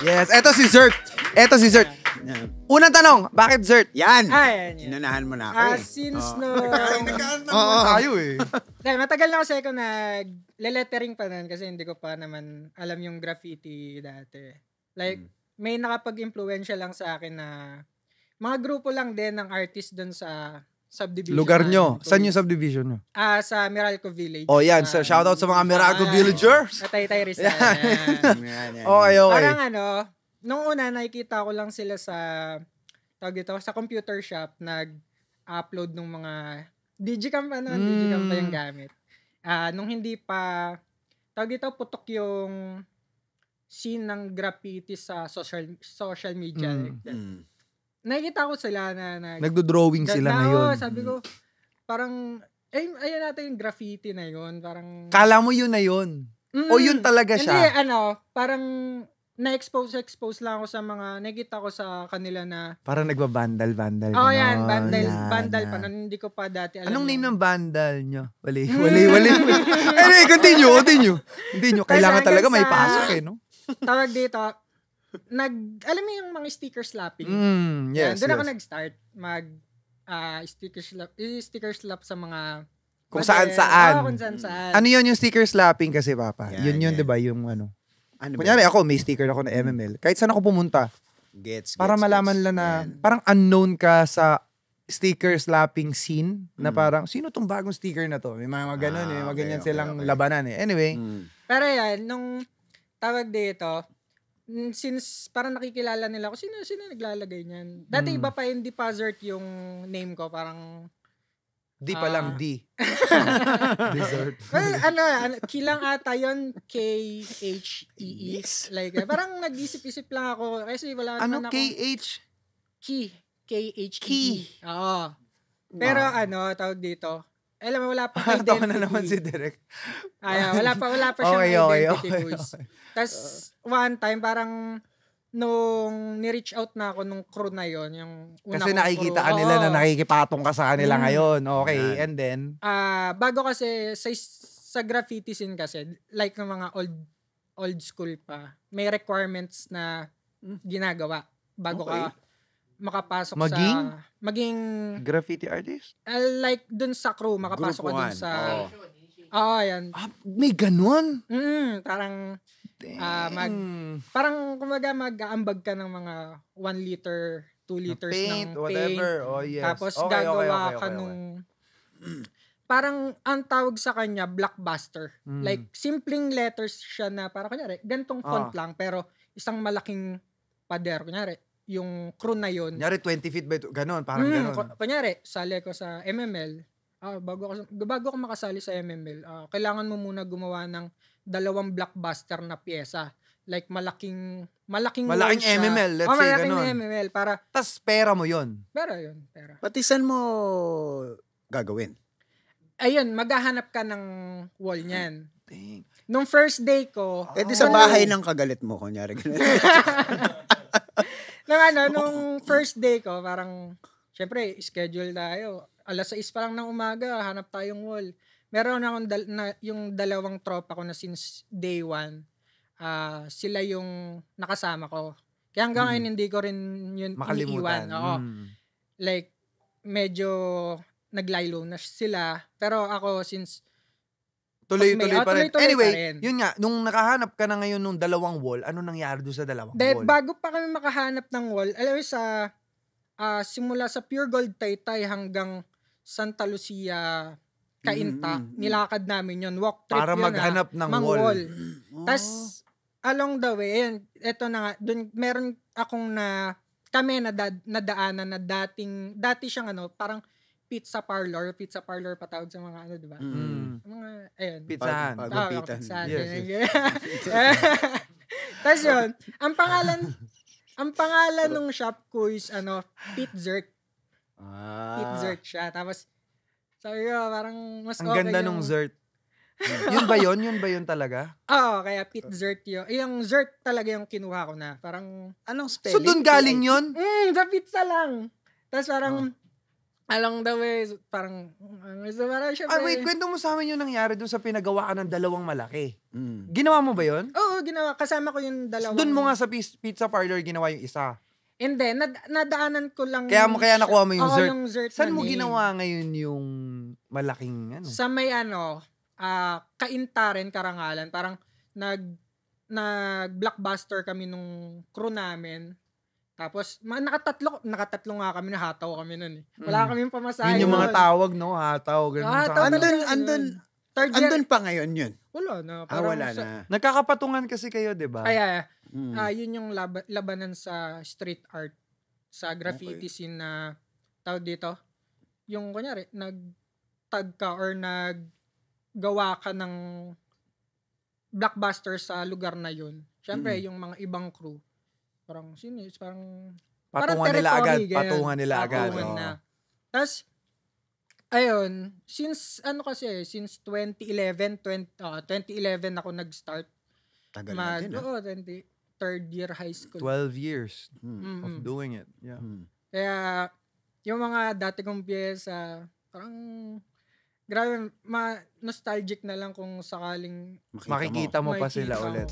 Yes, eto si Zert. Unang tanong, bakit Zert? Yan. Yan. Inunahan mo na ako. Since Nagkaantang tayo eh. matagal na kasi ako nag-lettering pa nun kasi hindi ko pa naman alam yung graffiti dati. Like, may nakapag-impluensya lang sa akin na mga grupo lang din ng artist dun sa subdivision. Lugar nyo. Saan yung subdivision nyo? Sa Meralco Village. Oh, yan. So, shoutout sa mga Meralco villagers. Taytay Rizal. Okay. Parang nung una nakikita ko lang sila sa sa computer shop nag-upload ng mga Digicam pa noon, Digicam pa yung gamit. Nung hindi pa putok yung scene ng graffiti sa social media. Nakikita ko sila na nagdo-drawing sila ngayon. Sabi ko, parang, ayun natin yung graffiti na yun. Parang, kala mo yun na yun? O yun talaga siya? Hindi, parang, na-expose lang ako sa mga, nakikita ko sa kanila na, parang nagbabandal. yan, bandal pa. Hindi ko pa dati alam. Anong name ng bandal nyo? Wali. Anyway, continue. Kailangan talaga may pasok eh, no? Tawag dito, alam mo yung mga sticker slapping? Yes, doon ako nag-start sticker slap sa mga kung saan-saan. Kung saan-saan. Ano yun yung sticker slapping kasi, Papa? Yun, 'di ba, yung ano. Kunyari ako, may sticker ako na MML. Kahit saan ako pumunta, para malaman lang na parang unknown ka sa sticker slapping scene na parang, sino tong bagong sticker na to? May mga ganun may mga ganyan silang labanan eh. Anyway. Pero yan, nung tawag dito, since parang nakikilala nila ako, sino naglalagay niyan? Dati iba pa, hindi pa Zert yung name ko, parang D pa lang, D. Dessert. Well, kilang ata yun, K-H-E-E. Like, parang nag-isip-isip lang ako, kasi wala naman ako. K-H? K-H-E-E. Oo. Pero tawag dito, alam mo, wala pa identity. Tawa na naman si Derek. Wala pa siyang identity, boys. Tapos, one time, parang, nung ni-reach out na ako nung crew na yon, yung una kasi nakikita ka nila na nakikipatong ka sa kanila ngayon. Okay, and then? Bago kasi, sa graffiti scene kasi, like ng mga old school pa, may requirements na ginagawa bago ka makapasok maging graffiti artist? Like dun sa crew, makapasok ka dun sa yan. May ganun? Parang parang kumbaga mag-aambag ka ng mga 1 liter, 2 liters paint, ng whatever. paint. Oh, yes. Tapos gagawa ka nung parang ang tawag sa kanya blockbuster. Like simpleng letters siya na parang kunyari gantong font lang pero isang malaking pader. Kunyari yung crew na yun. Kunyari 20 feet by ganun, parang ganun. Kunyari sali ko sa MML. Bago ako makasali sa MML, kailangan mo muna gumawa ng 2 blockbuster na pyesa. Like malaking MML, let's say malaking ganun. MML para tas pera mo yun. Pera. Pati saan mo gagawin? Ayun, maghahanap ka ng wall niyan. Nung first day ko, di sa bahay ng kagalit mo, kunyari. Nung first day ko, parang syempre, schedule tayo. 6:00 pa lang ng umaga, hanap tayong wall. Meron akong yung 2 tropa ko na since day 1, sila yung nakasama ko. Kaya hanggang ngayon hindi ko rin yun iniiwan. Oo. Like, medyo naglaylo na sila. Pero ako, since tuloy-tuloy pa rin. Tuloy-tuloy Anyway, pa rin. Yun nga, nung nakahanap ka na ngayon nung 2 wall, ano nangyari doon sa 2 wall? Bago pa kami makahanap ng wall, alam mo simula sa Pure Gold Taytay hanggang Santa Lucia, Cainta, nilakad namin yun. Walk trip para yun. Para maghanap ng wall. Tapos, along the way, eto na nga, dun, meron akong kami nadaanan na dati siyang parang pizza parlor patawag sa mga diba? Mga, ayun. Pizzahan. Pizzahan. Yes. Tapos yun, ang pangalan ng shop ko is Pete Zert. Pete Zert siya. Tapos, sabi ko, parang mas ang ganda nung Zert. Yun ba yun talaga? Oo, kaya Pete Zert yun. Yung Zert talaga yung kinuha ko na. Parang, anong spelling? So, dun galing yun? Sa pizza lang. Tapos parang, along the way, parang syempre. Wait, kwento mo sa amin yung nangyari doon sa pinagawa ka ng dalawang malaki. Ginawa mo ba yun? Oo, ginawa. Kasama ko yung dalawang. Doon mo nga sa pizza parlor ginawa yung isa. Hindi, nadaanan ko lang. Kaya nakuha mo yung Oo, Zert. yung Zert Saan na mo name. ginawa ngayon yung malaking ano? Sa may Kaintarin, Karangalan. Parang nag-blockbuster kami nung crew namin. Tapos, nakatatlo nga kami, nahataw kami nun eh. Wala kaming pamasahe. Yun yung mga tawag, no? Hataw, ganun. Andun pa ngayon yun. Wala na. Wala na. Nagkakapatungan kasi kayo, di ba? Yun yung labanan sa street art. Sa graffiti scene na, tawag dito, yung kunyari, nag-tag ka or naggawa ka ng blockbuster sa lugar na yun. Siyempre, yung mga ibang crew, parang patungan nila agad. Patungan nila agad. Na. Tapos, ayun, since 2011 ako nag-start. Tagal na din. Oo, 23rd year high school. 12 years of doing it. Yeah. Kaya, yung mga dati kong piyesa, parang, grabe, nostalgic na lang kung sakaling makikita mo pa sila ulit.